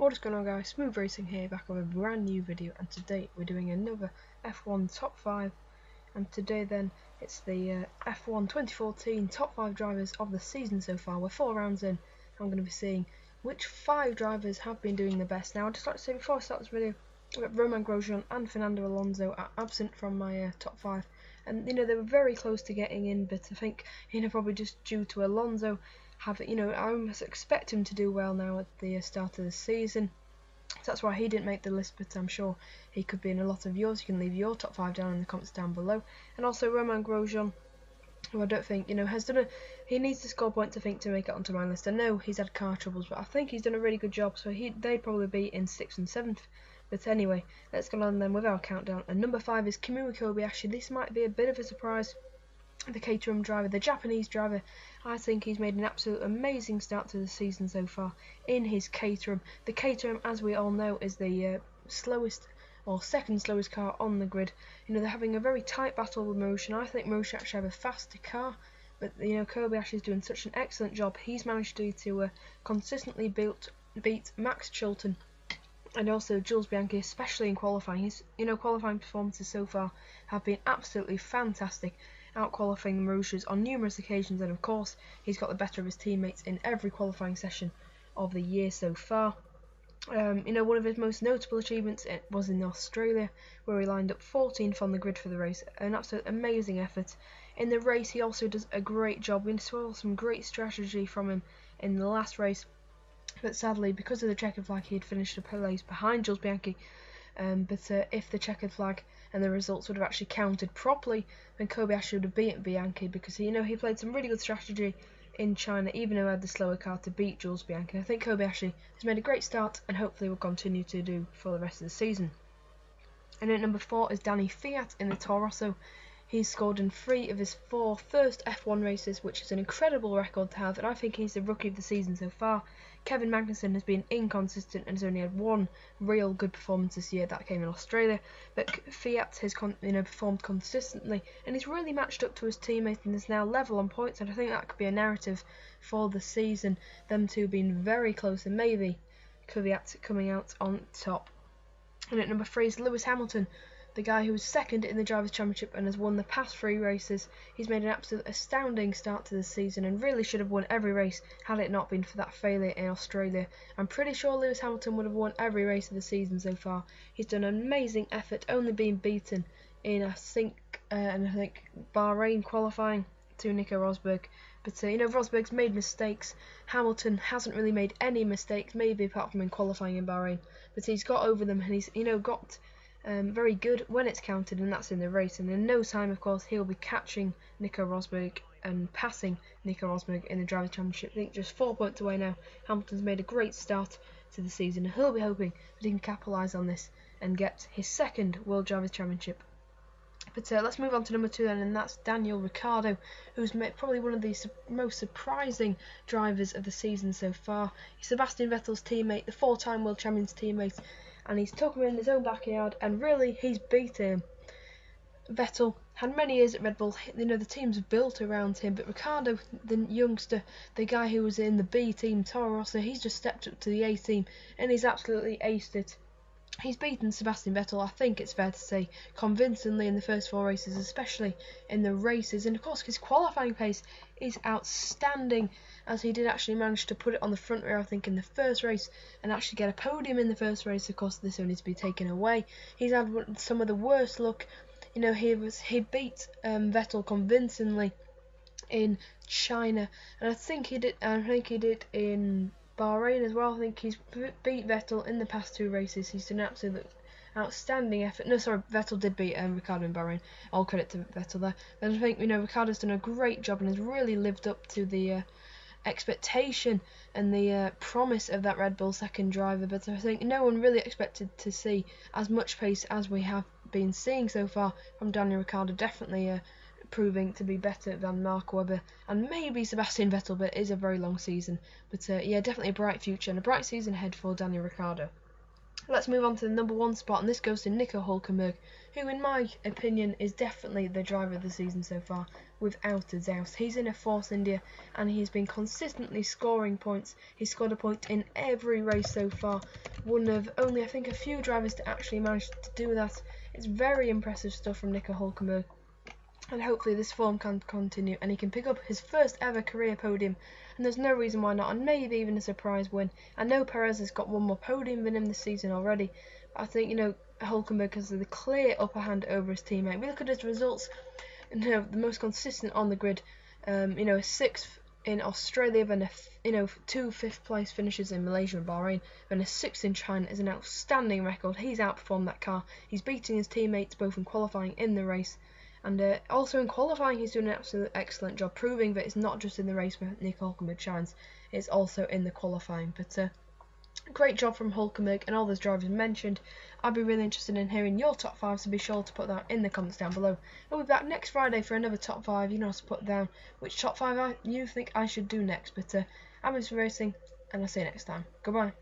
What is going on, guys? Smooth Racing here, back with a brand new video, and today we're doing another F1 top 5, and today then it's the F1 2014 top 5 drivers of the season so far. We're 4 rounds in. I'm going to be seeing which 5 drivers have been doing the best. Now I'd just like to say before I start this video that Romain Grosjean and Fernando Alonso are absent from my top 5, and they were very close to getting in, but I think probably just due to Alonso I almost expect him to do well now at the start of the season. So that's why he didn't make the list, but I'm sure he could be in a lot of yours. You can leave your top 5 down in the comments down below. And also Romain Grosjean, who I don't think, has done he needs to score points, I think, to make it onto my list. I know he's had car troubles, but I think he's done a really good job, so they'd probably be in 6th and 7th. But anyway, let's go on then with our countdown. And number 5 is Kamui Kobayashi. This might be a bit of a surprise. The Caterham driver, the Japanese driver, I think he's made an absolute amazing start to the season so far in his Caterham. The Caterham, as we all know, is the slowest or second slowest car on the grid. They're having a very tight battle with Marussia. I think Marussia actually have a faster car, but Kobayashi is doing such an excellent job. He's managed to consistently beat Max Chilton and also Jules Bianchi, especially in qualifying. His qualifying performances so far have been absolutely fantastic, out-qualifying the Marussias on numerous occasions, and of course he's got the better of his teammates in every qualifying session of the year so far. One of his most notable achievements was in Australia, where he lined up 14th on the grid for the race. An absolute amazing effort. In the race he also does a great job. We saw some great strategy from him in the last race, but sadly, because of the checkered flag, he had finished a place behind Jules Bianchi. But if the checkered flag and the results would have actually counted properly, then Kobayashi would have beaten Bianchi, because he played some really good strategy in China, even though he had the slower car, to beat Jules Bianchi. I think Kobayashi has made a great start and hopefully will continue to do for the rest of the season. And at number 4 is Danny Kvyat in the Toro Rosso. He's scored in 3 of his 4 first F1 races, which is an incredible record to have, and I think he's the rookie of the season so far. Kevin Magnussen has been inconsistent and has only had one real good performance this year. That came in Australia, but Kvyat has performed consistently, and he's really matched up to his teammate and is now level on points, and I think that could be a narrative for the season, them two being very close, and maybe Kvyat coming out on top. And at number 3 is Lewis Hamilton, the guy who was second in the Drivers' Championship and has won the past 3 races. He's made an absolute astounding start to the season and really should have won every race had it not been for that failure in Australia. I'm pretty sure Lewis Hamilton would have won every race of the season so far. He's done an amazing effort, only being beaten in I think Bahrain qualifying to Nico Rosberg. But Rosberg's made mistakes. Hamilton hasn't really made any mistakes, maybe apart from in qualifying in Bahrain. But he's got over them, and he's got very good when it's counted, and that's in the race. And in no time, of course, he'll be catching Nico Rosberg and passing Nico Rosberg in the Drivers' Championship. I think just 4 points away now. Hamilton's made a great start to the season, and he'll be hoping that he can capitalise on this and get his 2nd World Drivers' Championship. But let's move on to number 2 then, and that's Daniel Ricciardo, who's probably one of the most surprising drivers of the season so far. He's Sebastian Vettel's teammate, the 4-time World Champions teammate, and he's took him in his own backyard, and really he's beaten him. Vettel had many years at Red Bull, the team's built around him, but Ricciardo, the youngster, the guy who was in the B team Toro Rosso, he's just stepped up to the A team and he's absolutely aced it. He's beaten Sebastian Vettel, I think it's fair to say, convincingly in the first 4 races, especially in the races. And of course his qualifying pace is outstanding, as he did actually manage to put it on the front rear, I think, in the first race, and actually get a podium in the first race. Of course this only to be taken away. He's had some of the worst luck. He beat Vettel convincingly in China, and I think he did in Bahrain as well. I think he's beat Vettel in the past 2 races. He's done an absolute outstanding effort. No, sorry, Vettel did beat Ricciardo in Bahrain. All credit to Vettel there. But I think Ricciardo's done a great job and has really lived up to the expectation and the promise of that Red Bull 2nd driver. But I think no one really expected to see as much pace as we have been seeing so far from Daniel Ricciardo. Definitely proving to be better than Mark Webber and maybe Sebastian Vettel, but it is a very long season. But yeah, definitely a bright future and a bright season ahead for Daniel Ricciardo. Let's move on to the number 1 spot, and this goes to Nico Hülkenberg, who in my opinion is definitely the driver of the season so far. without a doubt. He's in a Force India and he's been consistently scoring points. He's scored a point in every race so far. One of only, I think, a few drivers to actually manage to do that. It's very impressive stuff from Nico Hulkenberg. And hopefully this form can continue and he can pick up his first ever career podium, and there's no reason why not, and maybe even a surprise win. I know Perez has got one more podium than him this season already, but I think, Hulkenberg has the clear upper hand over his teammate. We look at his results, the most consistent on the grid, a sixth in Australia, then two fifth-place finishes in Malaysia and Bahrain, then a sixth in China is an outstanding record. He's outperformed that car. He's beating his teammates both in qualifying in the race. And also in qualifying, he's doing an absolute excellent job, proving that it's not just in the race where Nico Hulkenberg shines, it's also in the qualifying. But great job from Hulkenberg and all those drivers mentioned. I'd be really interested in hearing your top 5, so be sure to put that in the comments down below. We'll be back next Friday for another top 5. You know how to put down which top 5 you think I should do next. But I'm Mr. Racing, and I'll see you next time. Goodbye.